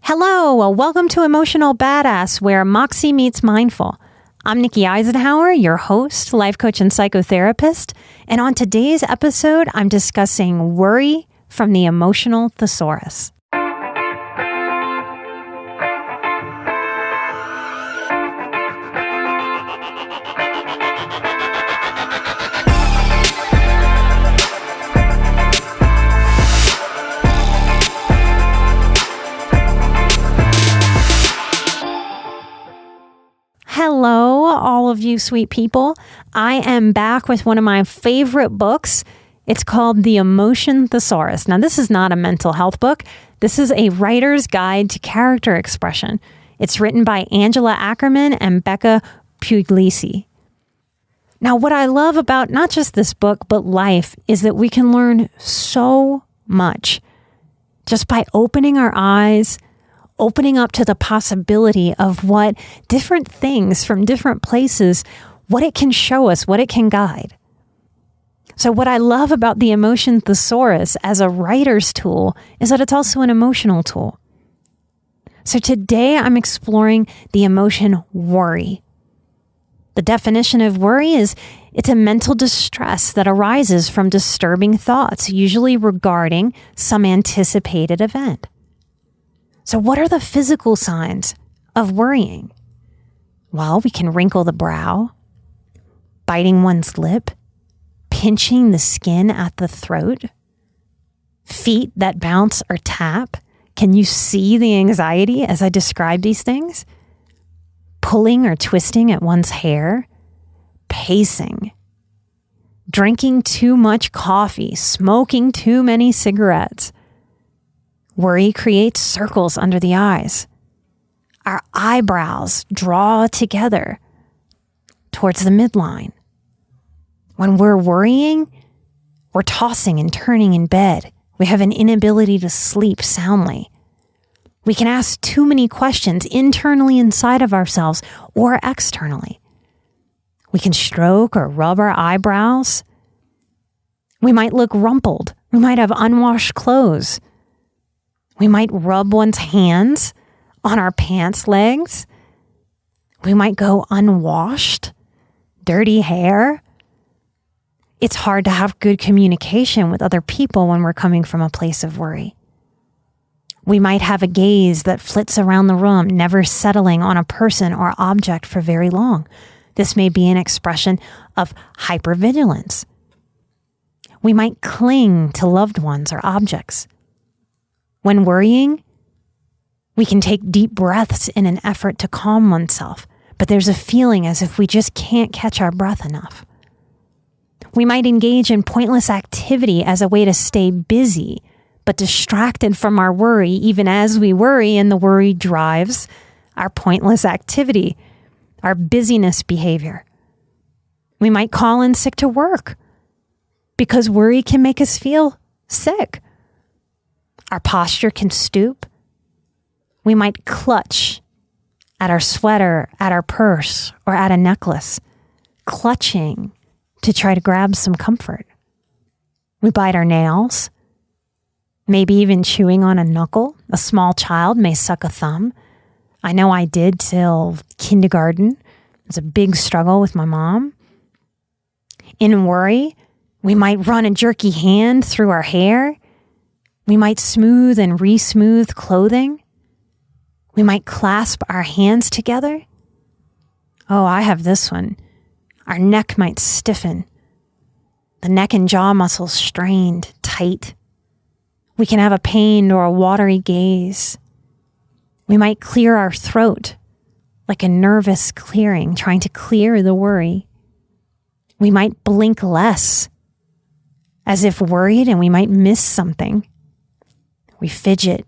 Hello, welcome to Emotional Badass, where Moxie meets Mindful. I'm Nikki Eisenhower, your host, life coach, and psychotherapist. And on today's episode, I'm discussing worry from the emotional Thesaurus. Hello, all of you sweet people. I am back with one of my favorite books. It's called The Emotion Thesaurus. Now, this is not a mental health book. This is a writer's guide to character expression. It's written by Angela Ackerman and Becca Puglisi. Now, what I love about not just this book, but life, is that we can learn so much just by opening our eyes, opening up to the possibility of what different things from different places, what it can show us, what it can guide. So what I love about the Emotion Thesaurus as a writer's tool is that it's also an emotional tool. So today I'm exploring the emotion worry. The definition of worry is it's a mental distress that arises from disturbing thoughts, usually regarding some anticipated event. So what are the physical signs of worrying? Well, we can wrinkle the brow, biting one's lip, pinching the skin at the throat, feet that bounce or tap. Can you see the anxiety as I describe these things? Pulling or twisting at one's hair, pacing, drinking too much coffee, smoking too many cigarettes. Worry creates circles under the eyes. Our eyebrows draw together towards the midline. When we're worrying, we're tossing and turning in bed. We have an inability to sleep soundly. We can ask too many questions internally inside of ourselves or externally. We can stroke or rub our eyebrows. We might look rumpled. We might have unwashed clothes. We might rub one's hands on our pants legs. We might go unwashed, dirty hair. It's hard to have good communication with other people when we're coming from a place of worry. We might have a gaze that flits around the room, never settling on a person or object for very long. This may be an expression of hypervigilance. We might cling to loved ones or objects. When worrying, we can take deep breaths in an effort to calm oneself, but there's a feeling as if we just can't catch our breath enough. We might engage in pointless activity as a way to stay busy, but distracted from our worry even as we worry, and the worry drives our pointless activity, our busyness behavior. We might call in sick to work because worry can make us feel sick. Our posture can stoop. We might clutch at our sweater, at our purse, or at a necklace, clutching to try to grab some comfort. We bite our nails, maybe even chewing on a knuckle. A small child may suck a thumb. I know I did till kindergarten. It was a big struggle with my mom. In worry, we might run a jerky hand through our hair. We might smooth and re-smooth clothing. We might clasp our hands together. Oh, I have this one. Our neck might stiffen. The neck and jaw muscles strained, tight. We can have a pained or a watery gaze. We might clear our throat, like a nervous clearing, trying to clear the worry. We might blink less, as if worried and we might miss something. We fidget.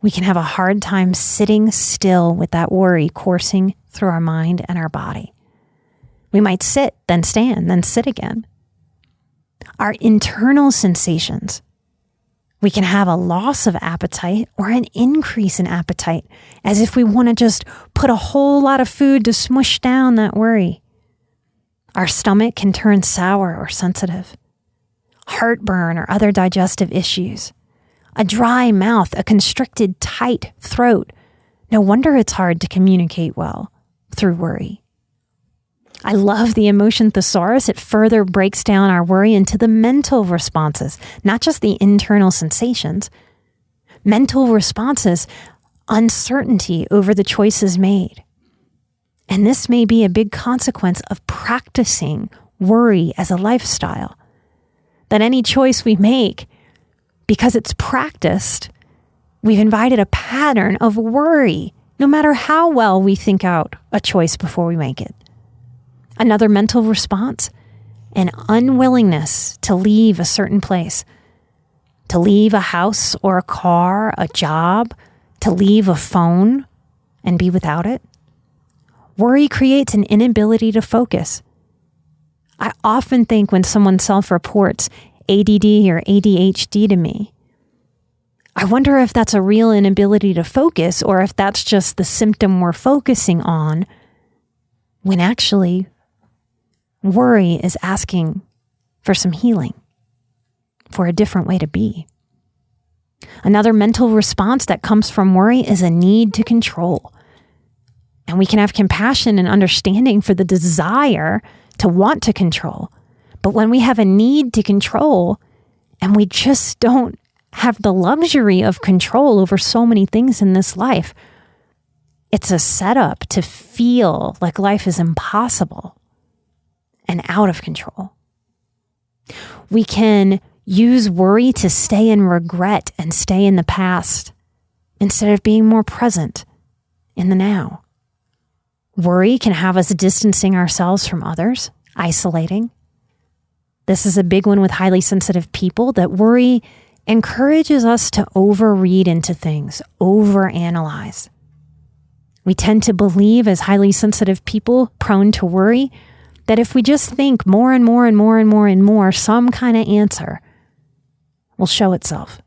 We can have a hard time sitting still with that worry coursing through our mind and our body. We might sit, then stand, then sit again. Our internal sensations. We can have a loss of appetite or an increase in appetite, as if we want to just put a whole lot of food to smush down that worry. Our stomach can turn sour or sensitive. Heartburn or other digestive issues. a dry mouth, a constricted, tight throat. No wonder it's hard to communicate well through worry. I love the emotion thesaurus. It further breaks down our worry into the mental responses, not just the internal sensations. Mental responses, uncertainty over the choices made. And this may be a big consequence of practicing worry as a lifestyle. That any choice we make, because it's practiced, we've invited a pattern of worry, no matter how well we think out a choice before we make it. Another mental response, an unwillingness to leave a certain place, to leave a house or a car, a job, to leave a phone and be without it. Worry creates an inability to focus. I often think when someone self-reports ADD or ADHD to me, I wonder if that's a real inability to focus or if that's just the symptom we're focusing on, when actually worry is asking for some healing, for a different way to be. Another mental response that comes from worry is a need to control. And we can have compassion and understanding for the desire to want to control. But when we have a need to control and we just don't have the luxury of control over so many things in this life, it's a setup to feel like life is impossible and out of control. We can use worry to stay in regret and stay in the past instead of being more present in the now. Worry can have us distancing ourselves from others, isolating. This is a big one with highly sensitive people, that worry encourages us to overread into things, overanalyze. We tend to believe, as highly sensitive people prone to worry, that if we just think more and more and more and more and more, some kind of answer will show itself,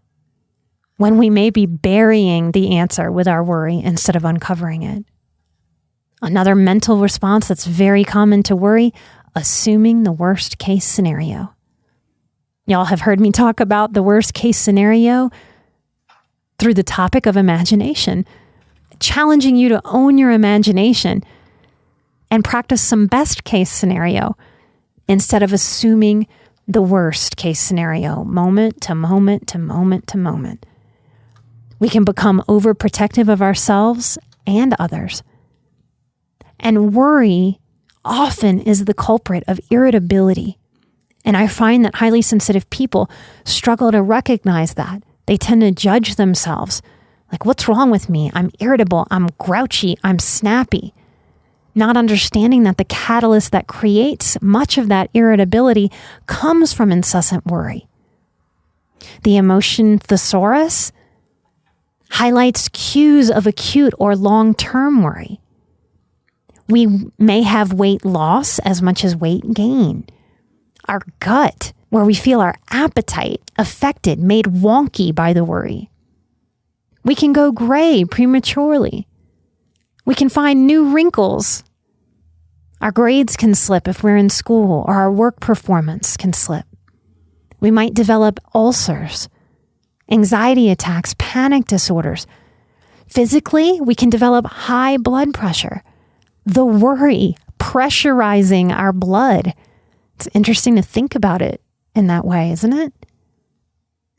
when we may be burying the answer with our worry instead of uncovering it. Another mental response that's very common to worry, assuming the worst case scenario. Y'all have heard me talk about the worst case scenario through the topic of imagination, challenging you to own your imagination and practice some best case scenario instead of assuming the worst case scenario, moment to moment to moment to moment. We can become overprotective of ourselves and others. And worry often is the culprit of irritability. And I find that highly sensitive people struggle to recognize that. They tend to judge themselves. Like, what's wrong with me? I'm irritable. I'm grouchy. I'm snappy. Not understanding that the catalyst that creates much of that irritability comes from incessant worry. The emotion thesaurus highlights cues of acute or long-term worry. We may have weight loss as much as weight gain. Our gut, where we feel our appetite affected, made wonky by the worry. We can go gray prematurely. We can find new wrinkles. Our grades can slip if we're in school, or our work performance can slip. We might develop ulcers, anxiety attacks, panic disorders. Physically, we can develop high blood pressure. The worry pressurizing our blood. It's interesting to think about it in that way, isn't it?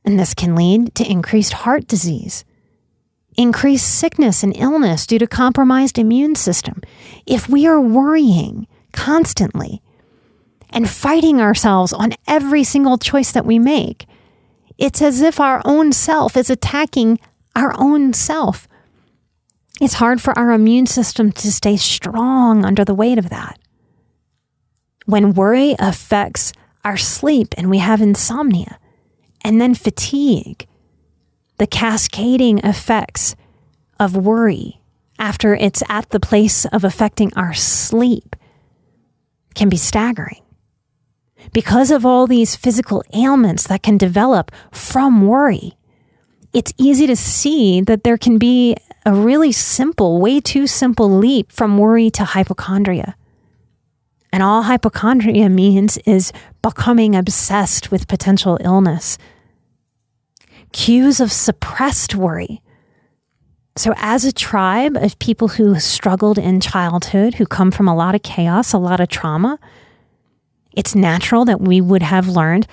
And this can lead to increased heart disease, increased sickness and illness due to compromised immune system. If we are worrying constantly and fighting ourselves on every single choice that we make, it's as if our own self is attacking our own self. It's hard for our immune system to stay strong under the weight of that. When worry affects our sleep and we have insomnia, and then fatigue, the cascading effects of worry after it's at the place of affecting our sleep can be staggering. Because of all these physical ailments that can develop from worry, it's easy to see that there can be a really simple, way too simple leap from worry to hypochondria. And all hypochondria means is becoming obsessed with potential illness. cues of suppressed worry. So as a tribe of people who struggled in childhood, who come from a lot of chaos, a lot of trauma, it's natural that we would have learned,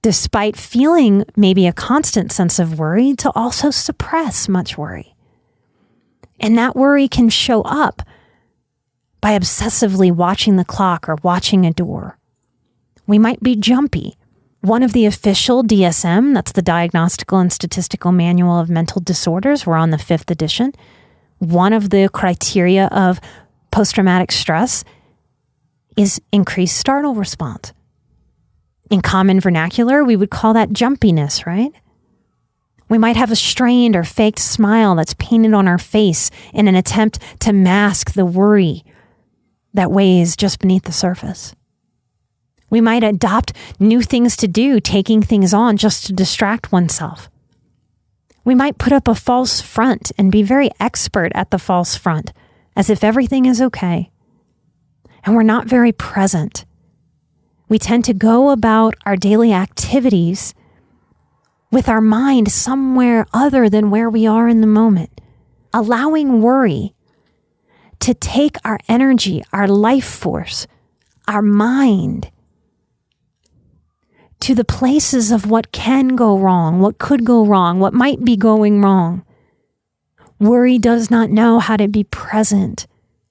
despite feeling maybe a constant sense of worry, to also suppress much worry. And that worry can show up by obsessively watching the clock or watching a door. We might be jumpy. One of the official DSM, that's the Diagnostical and Statistical Manual of Mental Disorders, we're on the 5th edition. One of the criteria of post-traumatic stress is increased startle response. In common vernacular, we would call that jumpiness, right? We might have a strained or faked smile that's painted on our face in an attempt to mask the worry that weighs just beneath the surface. We might adopt new things to do, taking things on just to distract oneself. We might put up a false front and be very expert at the false front, as if everything is okay. And we're not very present. We tend to go about our daily activities with our mind somewhere other than where we are in the moment, allowing worry to take our energy, our life force, our mind to the places of what can go wrong, what could go wrong, what might be going wrong. Worry does not know how to be present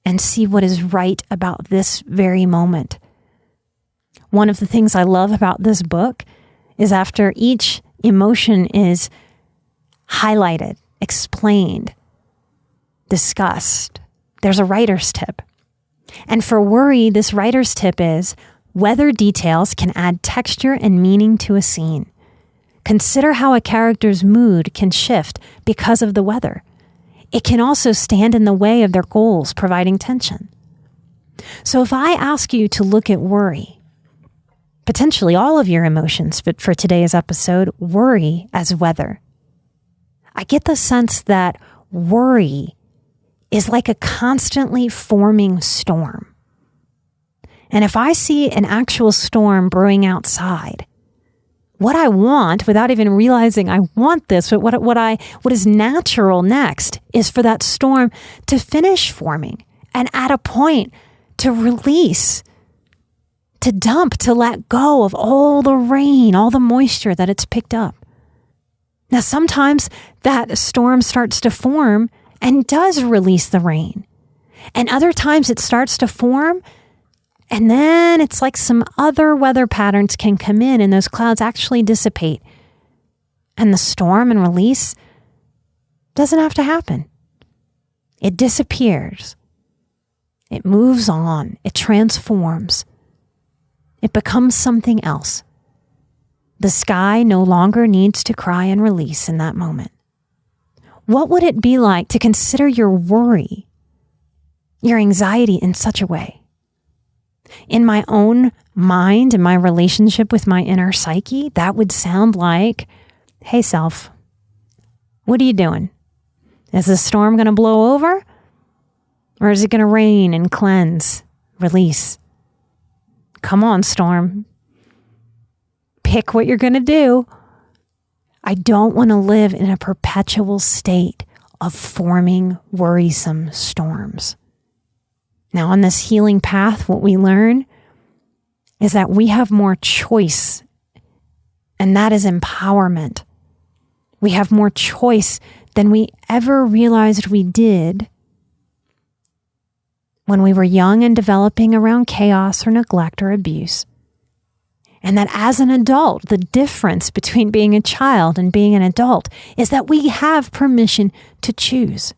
and see what is right about this very moment. One of the things I love about this book is after each emotion is highlighted, explained, discussed, there's a writer's tip. And for worry, this writer's tip is: weather details can add texture and meaning to a scene. Consider how a character's mood can shift because of the weather. It can also stand in the way of their goals, providing tension. So if I ask you to look at worry, potentially all of your emotions, but for today's episode, worry as weather, I get the sense that worry is like a constantly forming storm. And if I see an actual storm brewing outside, what I want, without even realizing I want this, but what is natural next is for that storm to finish forming and at a point to release, to dump, to let go of all the rain, all the moisture that it's picked up. Now, sometimes that storm starts to form and does release the rain. And other times it starts to form, and then it's like some other weather patterns can come in and those clouds actually dissipate. And the storm and release doesn't have to happen. It disappears. It moves on. It transforms. It becomes something else. The sky no longer needs to cry and release in that moment. What would it be like to consider your worry, your anxiety in such a way? In my own mind and my relationship with my inner psyche, that would sound like, hey self, what are you doing? Is the storm going to blow over? Or is it going to rain and cleanse, release? Come on, storm. Pick what you're going to do. I don't want to live in a perpetual state of forming worrisome storms. Now, on this healing path, what we learn is that we have more choice, and that is empowerment. We have more choice than we ever realized we did when we were young and developing around chaos or neglect or abuse. And that as an adult, the difference between being a child and being an adult is that we have permission to choose.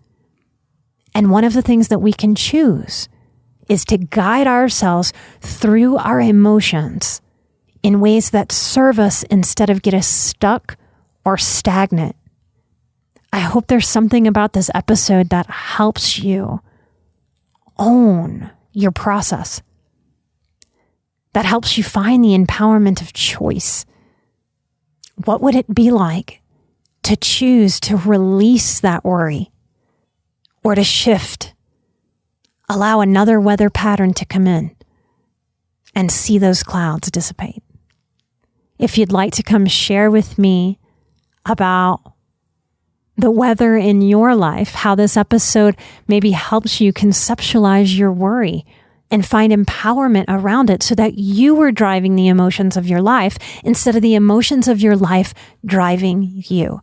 And one of the things that we can choose is to guide ourselves through our emotions in ways that serve us instead of get us stuck or stagnant. I hope there's something about this episode that helps you own your process, that helps you find the empowerment of choice. What would it be like to choose to release that worry or to shift, allow another weather pattern to come in and see those clouds dissipate? If you'd like to come share with me about the weather in your life, how this episode maybe helps you conceptualize your worry and find empowerment around it so that you are driving the emotions of your life instead of the emotions of your life driving you.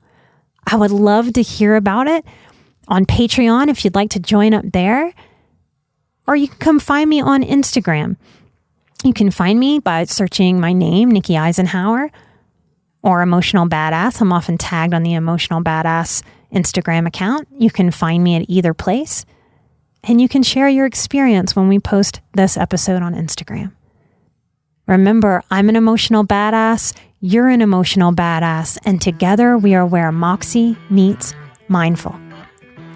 I would love to hear about it on Patreon if you'd like to join up there. Or you can come find me on Instagram. You can find me by searching my name, Nikki Eisenhower, or Emotional Badass. I'm often tagged on the Emotional Badass Instagram account. You can find me at either place. And you can share your experience when we post this episode on Instagram. Remember, I'm an emotional badass, you're an emotional badass, and together we are where Moxie meets mindful.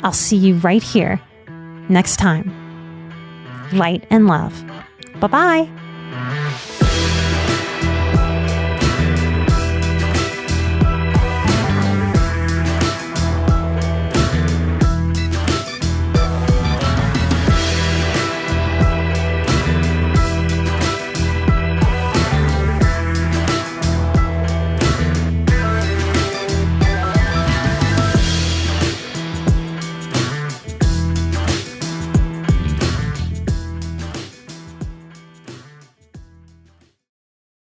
I'll see you right here next time. Light and love. Bye-bye.